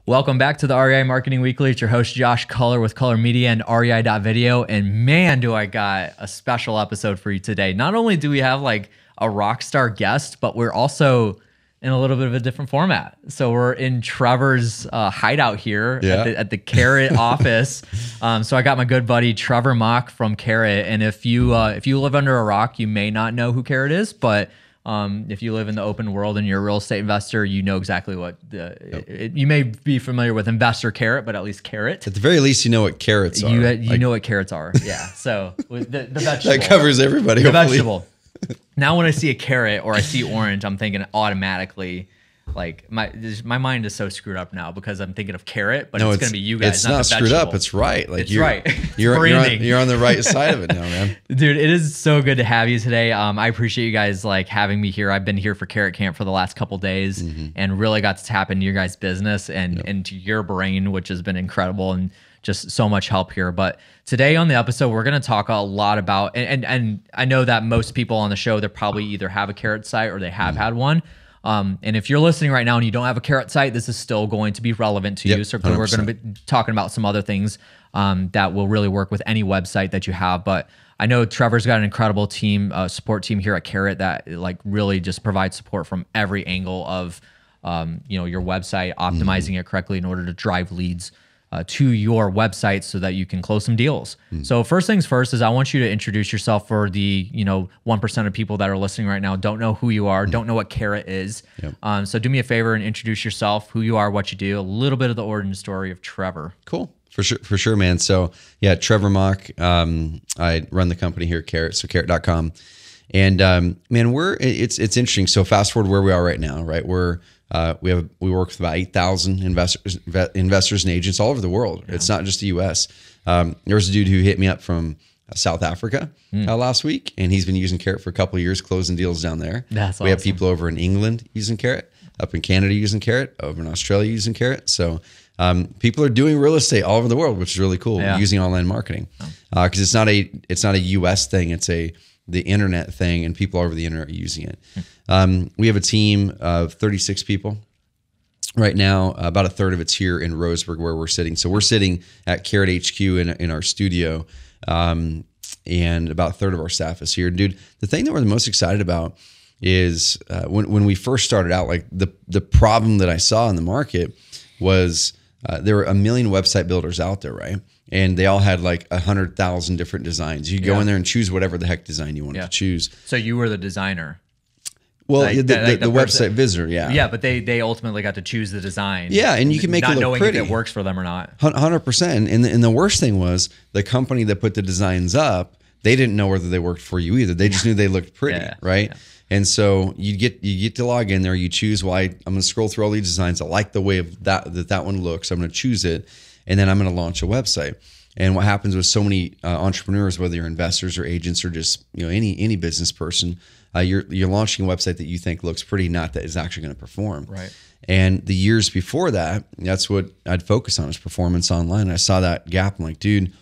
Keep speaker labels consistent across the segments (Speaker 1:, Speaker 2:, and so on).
Speaker 1: Welcome back to the REI Marketing Weekly. It's your host, Josh Culler with Color Media and REI.video. And man, do I got a special episode for you today. Not only do we have like a rock star guest, but we're also in a little bit of a different format. So we're in Trevor's hideout here at the Carrot office. So I got my good buddy, Trevor Mauch from Carrot. And if you live under a rock, you may not know who Carrot is, but if you live in the open world and you're a real estate investor, you know exactly what you may be familiar with Investor Carrot, but at least Carrot.
Speaker 2: At the very least, you know what carrots are.
Speaker 1: You know what carrots are. Yeah. So the vegetable.
Speaker 2: That covers everybody.
Speaker 1: The vegetable. Now when I see a carrot or I see orange, I'm thinking automatically, like my mind is so screwed up now because I'm thinking of carrot, but it's going to be you guys.
Speaker 2: It's not screwed up. It's right. Like
Speaker 1: it's right.
Speaker 2: You're on the right side of it now, man.
Speaker 1: Dude, it is so good to have you today. I appreciate you guys like having me here. I've been here for Carrot Camp for the last couple days and really got to tap into your guys' business and into your brain, which has been incredible and just so much help here. But today on the episode, we're going to talk a lot about, and I know that most people on the show, they probably either have a Carrot site or they have had one. And if you're listening right now and you don't have a Carrot site, this is still going to be relevant to you. So 100%. We're going to be talking about some other things that will really work with any website that you have. But I know Trevor's got an incredible team, support team here at Carrot that like really just provides support from every angle of your website, optimizing it correctly in order to drive leads to your website so that you can close some deals. So first things first is I want you to introduce yourself for the 1% of people that are listening right now don't know who you are, don't know what Carrot is. So do me a favor and introduce yourself, who you are, what you do, a little bit of the origin story of Trevor.
Speaker 2: Cool. For sure, man. So yeah, Trevor Mauch. I run the company here at Carrot, so carrot.com. And man, it's interesting. So fast forward where we are right now, right? We work with about 8,000 investors and agents all over the world. Yeah. It's not just the U.S. There was a dude who hit me up from South Africa last week, and he's been using Carrot for a couple of years, closing deals down there.
Speaker 1: That's awesome.
Speaker 2: We have people over in England using Carrot, up in Canada using Carrot, over in Australia using Carrot. So people are doing real estate all over the world, which is really cool, using online marketing. Because it's not a U.S. thing. It's the internet thing, and people all over the internet are using it. We have a team of 36 people right now. About a third of it's here in Roseburg where we're sitting. So we're sitting at Carrot HQ in our studio, and about a third of our staff is here. Dude, the thing that we're the most excited about is when we first started out, like the problem that I saw in the market was there were a million website builders out there, right? And they all had like 100,000 different designs. You go in there and choose whatever the heck design you wanted to choose.
Speaker 1: So you were the designer.
Speaker 2: Well, the website visitor,
Speaker 1: Yeah, but they ultimately got to choose the design.
Speaker 2: Yeah, and you can make it look
Speaker 1: knowing
Speaker 2: pretty.
Speaker 1: If it works for them or not.
Speaker 2: 100%. And the worst thing was the company that put the designs up, they didn't know whether they worked for you either. They just knew they looked pretty, right? Yeah. And so you get to log in there, you choose I'm going to scroll through all these designs. I like the way of that one looks. I'm going to choose it, and then I'm going to launch a website. And what happens with so many entrepreneurs, whether you're investors or agents or just any business person, you're launching a website that you think looks pretty, not that is actually going to perform.
Speaker 1: Right.
Speaker 2: And the years before that, that's what I'd focus on is performance online. And I saw that gap. I'm like, dude,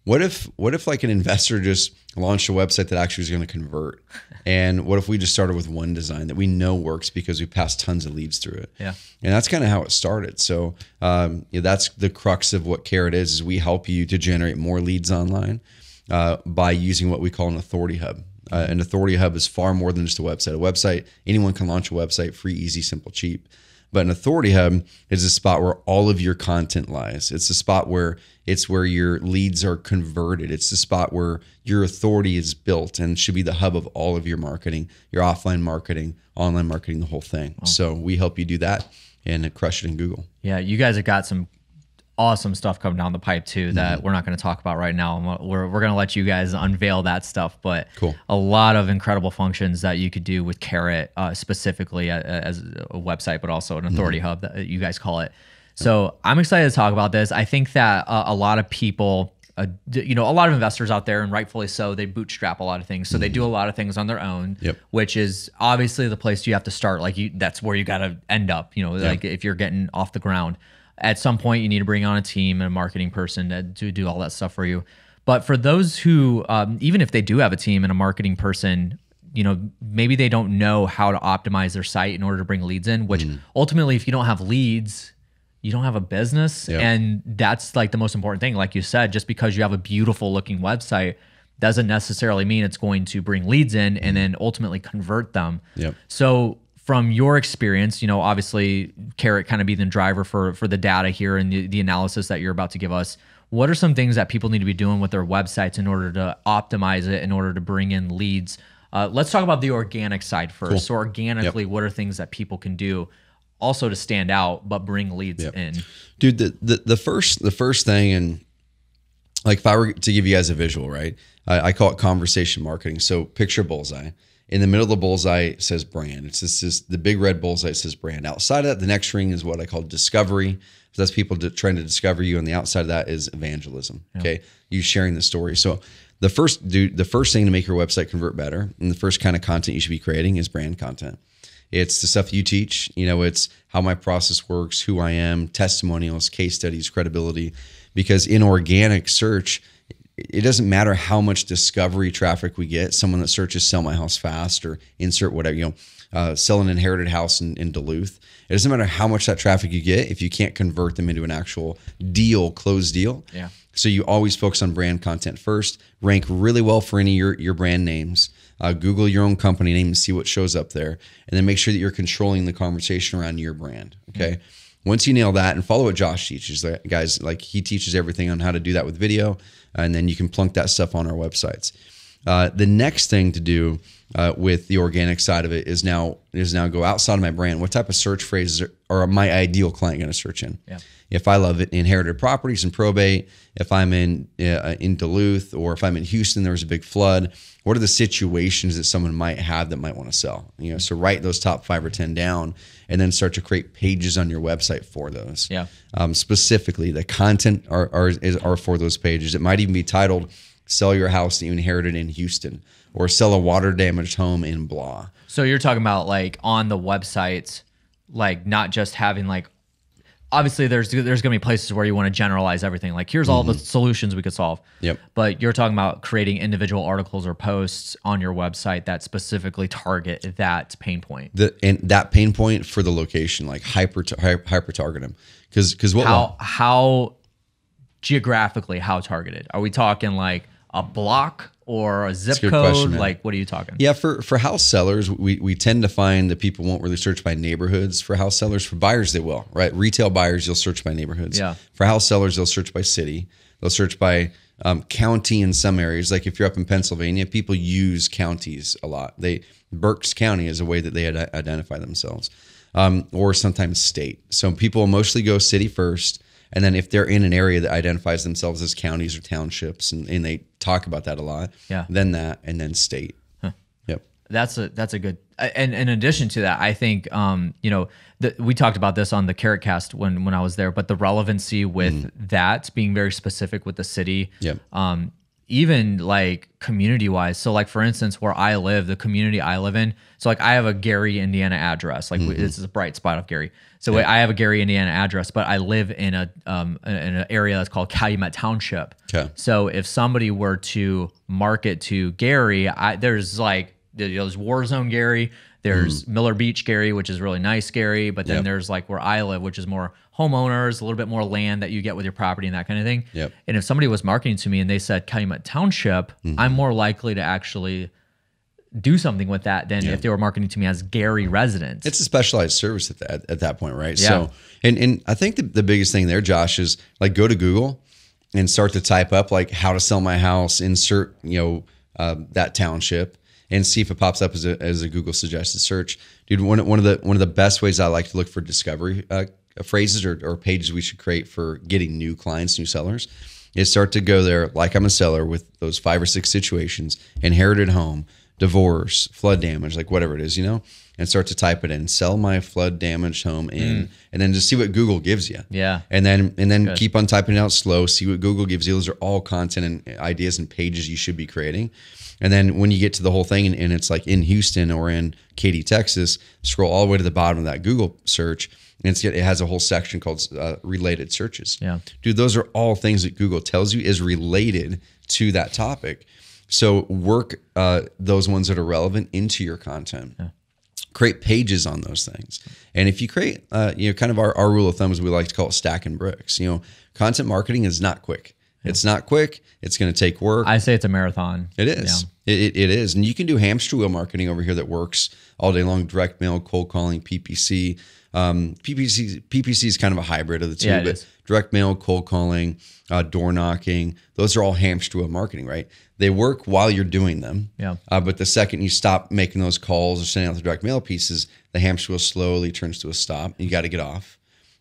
Speaker 2: what if like an investor just launched a website that actually was going to convert? And what if we just started with one design that we know works because we passed tons of leads through it? Yeah. And that's kind of how it started. So that's the crux of what Carrot is we help you to generate more leads online by using what we call an authority hub. An authority hub is far more than just a website. A website, anyone can launch a website, free, easy, simple, cheap. But an authority hub is a spot where all of your content lies. It's a spot where your leads are converted. It's the spot where your authority is built and should be the hub of all of your marketing, your offline marketing, online marketing, the whole thing. Wow. So we help you do that and crush it in Google.
Speaker 1: Yeah, you guys have got some awesome stuff coming down the pipe too that we're not going to talk about right now. We're going to let you guys unveil that stuff, but a lot of incredible functions that you could do with Carrot specifically as a website, but also an authority hub that you guys call it. So I'm excited to talk about this. I think that a lot of people, a lot of investors out there, and rightfully so, they bootstrap a lot of things. So they do a lot of things on their own, which is obviously the place you have to start. Like that's where you got to end up, like if you're getting off the ground. At some point, you need to bring on a team and a marketing person to do all that stuff for you. But for those who, even if they do have a team and a marketing person, maybe they don't know how to optimize their site in order to bring leads in, which ultimately, if you don't have leads, you don't have a business.
Speaker 2: Yep.
Speaker 1: And that's like the most important thing. Like you said, just because you have a beautiful looking website doesn't necessarily mean it's going to bring leads in and then ultimately convert them.
Speaker 2: Yep.
Speaker 1: So from your experience, obviously Carrot kind of being the driver for the data here and the analysis that you're about to give us, what are some things that people need to be doing with their websites in order to optimize it, in order to bring in leads? Let's talk about the organic side first. Cool. So organically, what are things that people can do also to stand out, but bring leads in?
Speaker 2: Dude, the first thing, and like if I were to give you guys a visual, right? I call it conversation marketing. So picture bullseye. In the middle of the bullseye says brand. It's just the big red bullseye says brand. Outside of that, the next ring is what I call discovery. So that's people trying to discover you. And the outside of that is evangelism. Yeah. Okay. You sharing the story. So the first thing to make your website convert better, and the first kind of content you should be creating is brand content. It's the stuff you teach. It's how my process works, who I am, testimonials, case studies, credibility. Because in organic search, it doesn't matter how much discovery traffic we get. Someone that searches "sell my house fast" or insert whatever, sell an inherited house in Duluth. It doesn't matter how much that traffic you get if you can't convert them into an actual closed deal.
Speaker 1: Yeah.
Speaker 2: So you always focus on brand content first. Rank really well for any of your brand names. Google your own company name and see what shows up there, and then make sure that you're controlling the conversation around your brand. Okay. Mm-hmm. Once you nail that, and follow what Josh teaches, guys, like he teaches everything on how to do that with video, and then you can plunk that stuff on our websites. The next thing to do with the organic side of it is now go outside of my brand. What type of search phrases are my ideal client going to search in? Yeah. If I love it, inherited properties and probate, if I'm in Duluth, or if I'm in Houston, there was a big flood, what are the situations that someone might have that might want to sell? So write those top 5 or 10 down, and then start to create pages on your website for those. Yeah. Specifically, the content are for those pages. It might even be titled "Sell Your House that you inherited in Houston," or "Sell a water damaged home in blah."
Speaker 1: So you're talking about like on the website, like not just having like, obviously there's going to be places where you want to generalize everything. Like here's all the solutions we could solve. Yep. But you're talking about creating individual articles or posts on your website that specifically target that pain point.
Speaker 2: And that pain point for the location, like hyper target them. Because
Speaker 1: how geographically, how targeted? Are we talking like a block or a zip code? Question, like, what are you talking?
Speaker 2: Yeah, for house sellers, we tend to find that people won't really search by neighborhoods. For house sellers, for buyers, they will, right? Retail buyers, you'll search by neighborhoods. Yeah. For house sellers, they'll search by city. They'll search by county in some areas. Like if you're up in Pennsylvania, people use counties a lot. Berks County is a way that they identify themselves, or sometimes state. So people mostly go city first. And then if they're in an area that identifies themselves as counties or townships, and they talk about that a lot, then that, and then state. Huh. Yep.
Speaker 1: That's a good, and in addition to that, I think, we talked about this on the Carrot Cast when I was there, but the relevancy with that being very specific with the city, even like community wise. So like, for instance, where I live, the community I live in, so like I have a Gary, Indiana address. Like this is a bright spot of Gary. So I have a Gary, Indiana address, but I live in an area that's called Calumet Township. Okay. So if somebody were to market to Gary, there's War Zone Gary, there's Miller Beach Gary, which is really nice Gary, but then there's like where I live, which is more homeowners, a little bit more land that you get with your property and that kind of thing. Yep. And if somebody was marketing to me and they said Calumet Township, I'm more likely to actually do something with that than if they were marketing to me as Gary residents.
Speaker 2: It's a specialized service at that point, right? Yeah. So, and I think the biggest thing there, Josh, is like go to Google and start to type up like how to sell my house, insert that township, and see if it pops up as a Google suggested search. Dude, one of the best ways I like to look for discovery phrases or pages we should create for getting new clients, new sellers, is start to go there like I'm a seller with those 5 or 6 situations: inherited home, divorce, flood damage, like whatever it is, and start to type it in, sell my flood damaged home in, and then just see what Google gives you. Yeah. And then keep on typing it out slow, see what Google gives you. Those are all content and ideas and pages you should be creating. And then when you get to the whole thing and it's like in Houston or in Katy, Texas, scroll all the way to the bottom of that Google search, and it has a whole section called related searches. Yeah. Dude, those are all things that Google tells you is related to that topic. So work those ones that are relevant into your content. Yeah. create pages on those things. And if you create, kind of our rule of thumb is we like to call it stacking bricks. Content marketing is not quick. It's not quick. It's going to take work.
Speaker 1: I say it's a marathon.
Speaker 2: It is. Yeah. It is. And you can do hamster wheel marketing over here that works all day long, direct mail, cold calling, PPC. PPC is kind of a hybrid of the two, but direct mail, cold calling, door knocking, those are all hamster wheel marketing, right? They work while you're doing them.
Speaker 1: Yeah.
Speaker 2: But the second you stop making those calls or sending out the direct mail pieces, the hamster wheel slowly turns to a stop. You got to get off,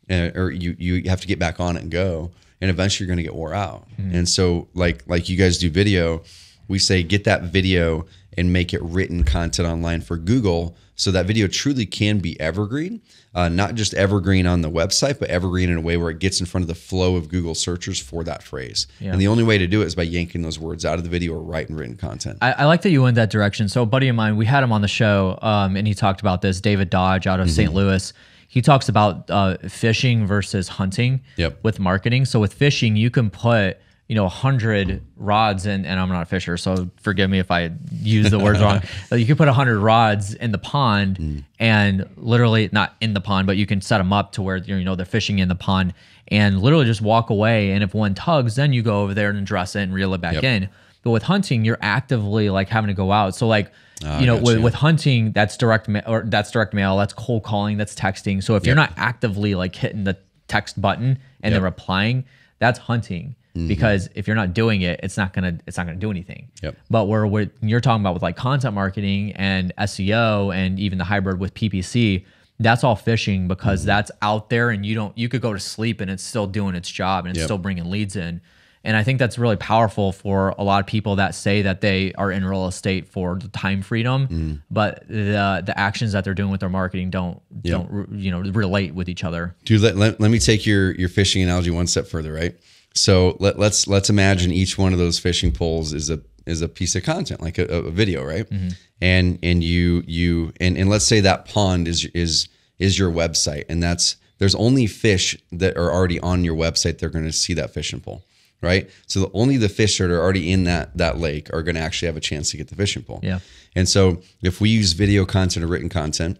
Speaker 2: or you have to get back on it and go. And eventually you're going to get wore out. Mm-hmm. And so like you guys do video, we say get that video and make it written content online for Google so that video truly can be evergreen, not just evergreen on the website, but evergreen in a way where it gets in front of the flow of Google searchers for that phrase. Yeah. And the only way to do it is by yanking those words out of the video or writing written content.
Speaker 1: I like that you went that direction. So a buddy of mine, we had him on the show and he talked about this, David Dodge out of St. Louis. He talks about fishing versus hunting with marketing. So with fishing, you can put 100 rods in, and I'm not a fisher, so forgive me if I use the words wrong. You can put 100 rods in the pond and literally not in the pond, but you can set them up to where they're fishing in the pond and literally just walk away. And if one tugs, then you go over there and dress it and reel it back in. But with hunting, you're actively like having to go out. So like, with hunting, that's direct mail, that's cold calling, that's texting. So if you're not actively like hitting the text button and then replying, that's hunting. Because if you're not doing it, it's not gonna do anything. But where you're talking about with like content marketing and SEO and even the hybrid with PPC, that's all fishing because that's out there and you could go to sleep and it's still doing its job and it's still bringing leads in. And I think that's really powerful for a lot of people that say that they are in real estate for the time freedom, but the actions that they're doing with their marketing don't relate with each other.
Speaker 2: Dude, let me take your fishing analogy one step further, right? So let's imagine each one of those fishing poles is a piece of content, like a video, right? And let's say that pond is your website, and there's only fish that are already on your website. They're going to see that fishing pole, right? So only the fish that are already in that lake are going to actually have a chance to get the fishing pole.
Speaker 1: Yeah.
Speaker 2: And so if we use video content or written content,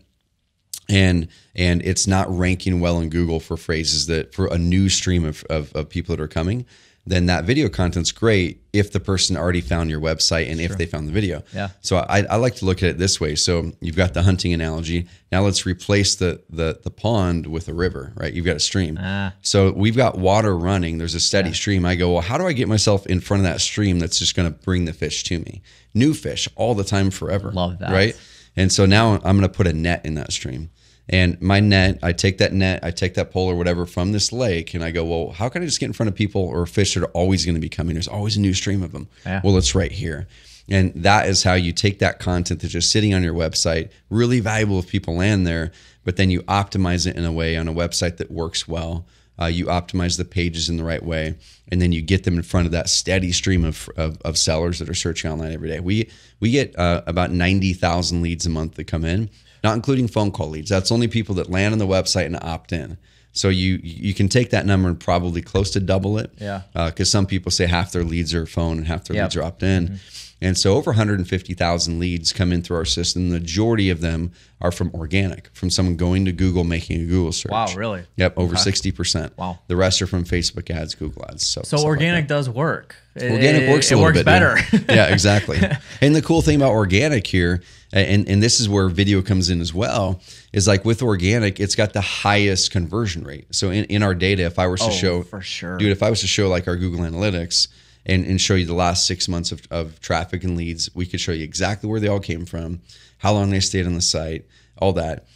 Speaker 2: and it's not ranking well in Google for phrases that for a new stream of people that are coming, then that video content's great if the person already found your website and if they found the video.
Speaker 1: Yeah.
Speaker 2: So I like to look at it this way. So you've got the hunting analogy. Now let's replace the pond with a river, right? You've got a stream. So we've got water running. There's a steady stream. I go, well, how do I get myself in front of that stream that's just going to bring the fish to me? New fish all the time, forever.
Speaker 1: Love that.
Speaker 2: Right? And so now I'm going to put a net in that stream. And my net, I take that pole or whatever from this lake, and I go, well, how can I just get in front of people or fish that are always going to be coming? There's always a new stream of them. Yeah. Well, it's right here. And that is how you take that content that's just sitting on your website, really valuable if people land there, but then you optimize it in a way on a website that works well. You optimize the pages in the right way, and then you get them in front of that steady stream of sellers that are searching online every day. We get about 90,000 leads a month that come in, not including phone call leads. That's only people that land on the website and opt in. So you can take that number and probably close to double it.
Speaker 1: Yeah.
Speaker 2: Because some people say half their leads are phone and half their leads are opt in. And so over 150,000 leads come in through our system. The majority of them are from organic, from someone going to Google, making a Google search.
Speaker 1: Wow, really?
Speaker 2: Yep, over 60%.
Speaker 1: Wow.
Speaker 2: The rest are from Facebook ads, Google ads. So
Speaker 1: organic does work.
Speaker 2: Organic works a little bit. It works better. Yeah, exactly. And the cool thing about organic here, and this is where video comes in as well, is like with organic, it's got the highest conversion rate. So in our data, if I was to show,
Speaker 1: for sure,
Speaker 2: dude, if I was to show like our Google Analytics and show you the last 6 months of traffic and leads, we could show you exactly where they all came from, how long they stayed on the site, all that.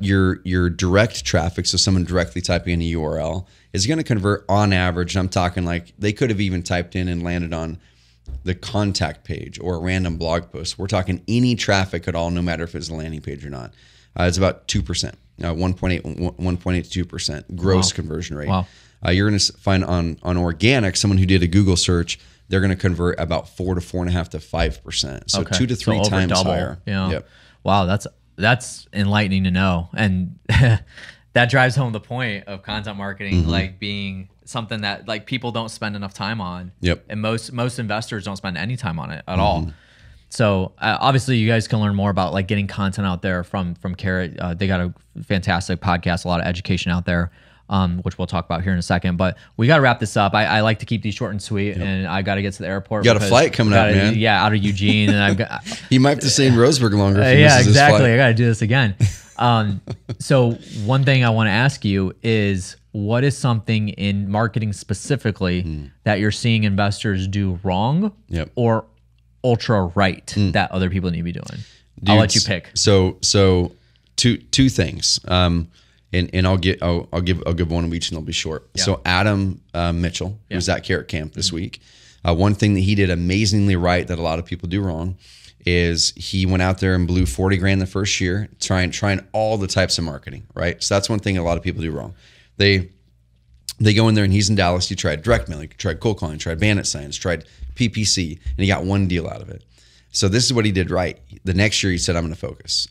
Speaker 2: Your direct traffic, so someone directly typing in a URL, is going to convert on average. I'm talking like they could have even typed in and landed on the contact page or a random blog post. We're talking any traffic at all, no matter if it's a landing page or not. It's about 2%, 1.8 to 2% gross conversion rate.
Speaker 1: Wow.
Speaker 2: You're going to find on organic, someone who did a Google search, they're going to convert about 4 to 4.5 to 5%. So 2 to 3 times higher.
Speaker 1: Yeah. Yep. Wow, that's enlightening to know. And that drives home the point of content marketing, like being something that like people don't spend enough time on.
Speaker 2: Yep.
Speaker 1: And most investors don't spend any time on it at all. So obviously you guys can learn more about like getting content out there from Carrot. They got a fantastic podcast, a lot of education out there, which we'll talk about here in a second. But we got to wrap this up. I like to keep these short and sweet, and I got to get to the airport.
Speaker 2: You got a flight coming up, man.
Speaker 1: Yeah, out of Eugene, and I've got.
Speaker 2: You might have to stay in Roseburg longer. If
Speaker 1: Yeah, exactly. I got to do this again. So one thing I want to ask you is, what is something in marketing specifically that you're seeing investors do wrong or ultra right that other people need to be doing? Dude, I'll let you pick.
Speaker 2: So two things. And I'll give one of each, and they'll be short. Yeah. So Adam Mitchell, who was at Carrot Camp this week, one thing that he did amazingly right that a lot of people do wrong is he went out there and blew 40 grand the first year, trying all the types of marketing, right? So that's one thing a lot of people do wrong. They go in there, and he's in Dallas. He tried direct mail, he tried cold calling, tried bandit signs, tried PPC, and he got one deal out of it. So this is what he did right. The next year he said, I'm going to focus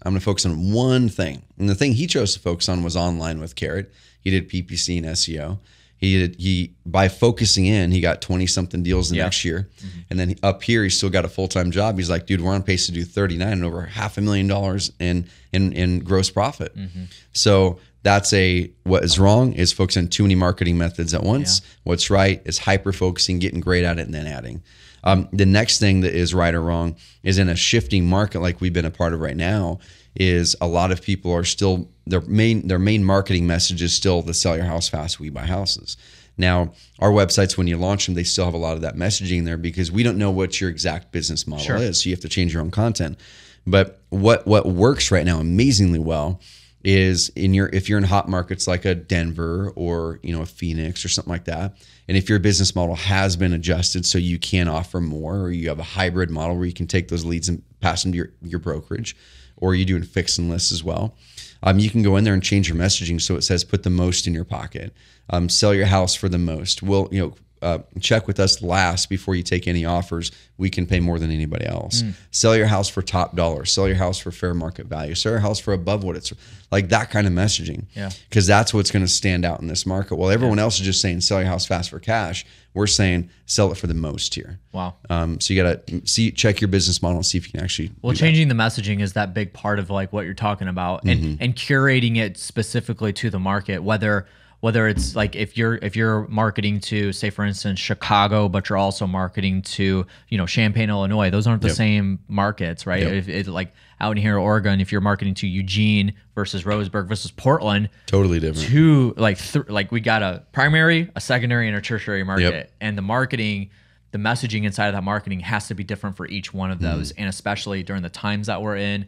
Speaker 2: on one thing. And the thing he chose to focus on was online with Carrot. He did PPC and SEO. He by focusing in, he got 20 something deals the next year. And then up here, he's still got a full-time job. He's like, dude, we're on pace to do 39 and over $500,000 in gross profit. So that's what is wrong is focusing on too many marketing methods at once. What's right is hyper-focusing, getting great at it, and then adding. The next thing that is right or wrong is in a shifting market like we've been a part of right now is a lot of people are still, their main marketing message is still the sell your house fast, we buy houses. Now, our websites, when you launch them, they still have a lot of that messaging there because we don't know what your exact business model is. So you have to change your own content. But what works right now amazingly well is if you're in hot markets like a Denver or a Phoenix or something like that, and if your business model has been adjusted so you can offer more, or you have a hybrid model where you can take those leads and pass them to your brokerage, or you're doing fix and lists as well, you can go in there and change your messaging so it says put the most in your pocket, sell your house for the most. We'll check with us last before you take any offers. We can pay more than anybody else. Sell your house for top dollar. Sell your house for fair market value. Sell your house for above what it's like, that kind of messaging. Because that's what's going to stand out in this market. While everyone else is just saying sell your house fast for cash, we're saying sell it for the most here.
Speaker 1: Wow.
Speaker 2: So you got to check your business model and see if you can actually.
Speaker 1: Well, changing the messaging is that big part of like what you're talking about, and curating it specifically to the market, whether it's like if you're marketing to, say for instance, Chicago, but you're also marketing to Champaign, Illinois, those aren't the same markets, right? If it, like out in here in Oregon, if you're marketing to Eugene versus Roseburg versus Portland,
Speaker 2: totally different.
Speaker 1: Like we got a primary, a secondary, and a tertiary market, and the messaging inside of that marketing has to be different for each one of those, and especially during the times that we're in.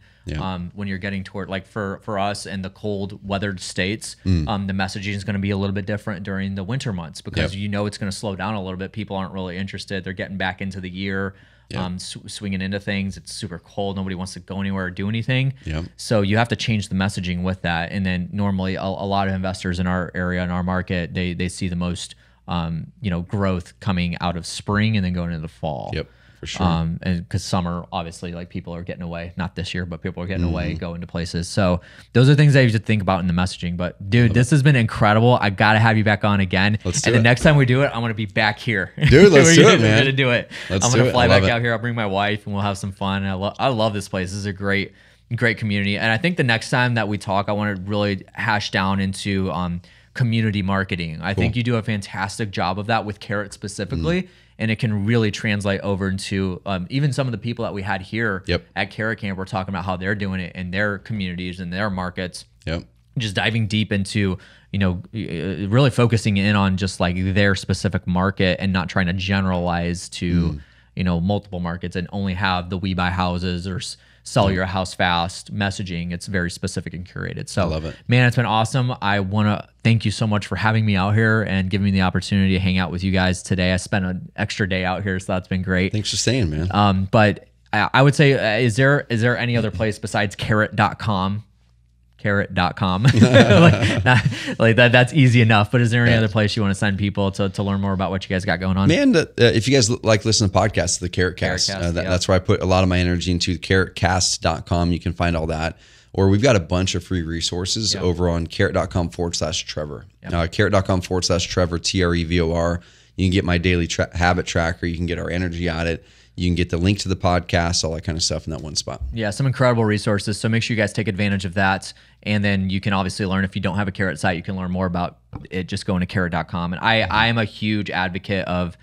Speaker 1: When you're getting toward, like for us in the cold weathered states, the messaging is going to be a little bit different during the winter months because it's going to slow down a little bit. People aren't really interested. They're getting back into the year, swinging into things. It's super cold. Nobody wants to go anywhere or do anything. So you have to change the messaging with that. And then normally a lot of investors in our area, in our market, they see the most growth coming out of spring and then going into the fall. For sure. And because summer, obviously, like people are getting away, not this year, but people are getting away, going to places. So those are things that you should think about in the messaging. But dude, this has been incredible. I got to have you back on again. The next time we do it, I'm going to be back here.
Speaker 2: Dude, let's do it, man.
Speaker 1: We're going to do it. I'm going to fly back out here. I'll bring my wife and we'll have some fun. I love this place. This is a great community. And I think the next time that we talk, I want to really hash down into community marketing. I think you do a fantastic job of that with Carrot specifically. And it can really translate over into even some of the people that we had here at Carrot Camp. We're talking about how they're doing it in their communities and their markets. Just diving deep into, really focusing in on just like their specific market and not trying to generalize to, multiple markets and only have the we buy houses or sell your house fast messaging. It's very specific and curated. So,
Speaker 2: I love it.
Speaker 1: Man, it's been awesome. I want to thank you so much for having me out here and giving me the opportunity to hang out with you guys today. I spent an extra day out here, so that's been great.
Speaker 2: Thanks for staying, man.
Speaker 1: But I would say, is there any other place besides carrot.com? Carrot.com. That's easy enough. But is there any other place you want to send people to learn more about what you guys got going on?
Speaker 2: Man, if you guys like listen to podcasts, the Carrot Cast, that's where I put a lot of my energy into. Carrotcast.com. You can find all that. Or we've got a bunch of free resources over on carrot.com/Trevor. Carrot.com/Trevor, Trevor. You can get my daily habit tracker. You can get our energy audit. You can get the link to the podcast, all that kind of stuff in that one spot.
Speaker 1: Yeah, some incredible resources. So make sure you guys take advantage of that. And then you can obviously learn, if you don't have a Carrot site, you can learn more about it just going to carrot.com. And I am a huge advocate of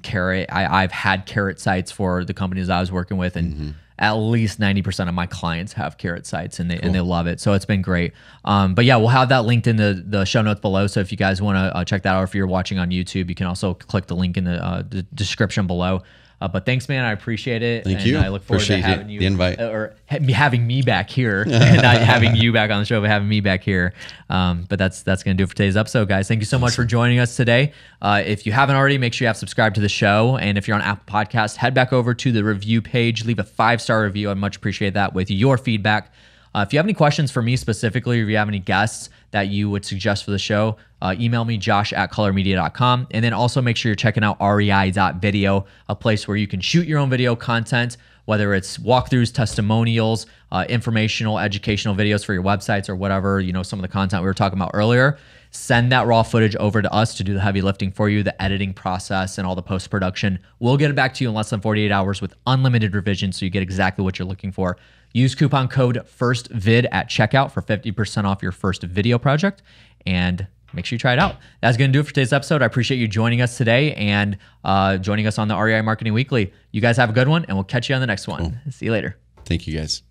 Speaker 1: Carrot. I've had Carrot sites for the companies I was working with, and at least 90% of my clients have Carrot sites, and they love it. So it's been great. But yeah, we'll have that linked in the show notes below. So if you guys want to check that out, or if you're watching on YouTube, you can also click the link in the description below. But thanks, man. I appreciate it.
Speaker 2: Thank you.
Speaker 1: I look forward to having
Speaker 2: the invite,
Speaker 1: or having me back here, and not having you back on the show, but having me back here. But that's going to do it for today's episode, guys. Thank you so much for joining us today. If you haven't already, make sure you have subscribed to the show. And if you're on Apple Podcasts, head back over to the review page, leave a 5-star review. I'd much appreciate that with your feedback. If you have any questions for me specifically, or if you have any guests that you would suggest for the show, email me, josh@colormedia.com. And then also make sure you're checking out rei.video, a place where you can shoot your own video content, whether it's walkthroughs, testimonials, informational, educational videos for your websites, or whatever, some of the content we were talking about earlier. Send that raw footage over to us to do the heavy lifting for you, the editing process and all the post-production. We'll get it back to you in less than 48 hours with unlimited revisions, so you get exactly what you're looking for. Use coupon code FIRSTVID at checkout for 50% off your first video project, and make sure you try it out. That's going to do it for today's episode. I appreciate you joining us today and joining us on the REI Marketing Weekly. You guys have a good one, and we'll catch you on the next one.
Speaker 2: Cool.
Speaker 1: See you later.
Speaker 2: Thank you, guys.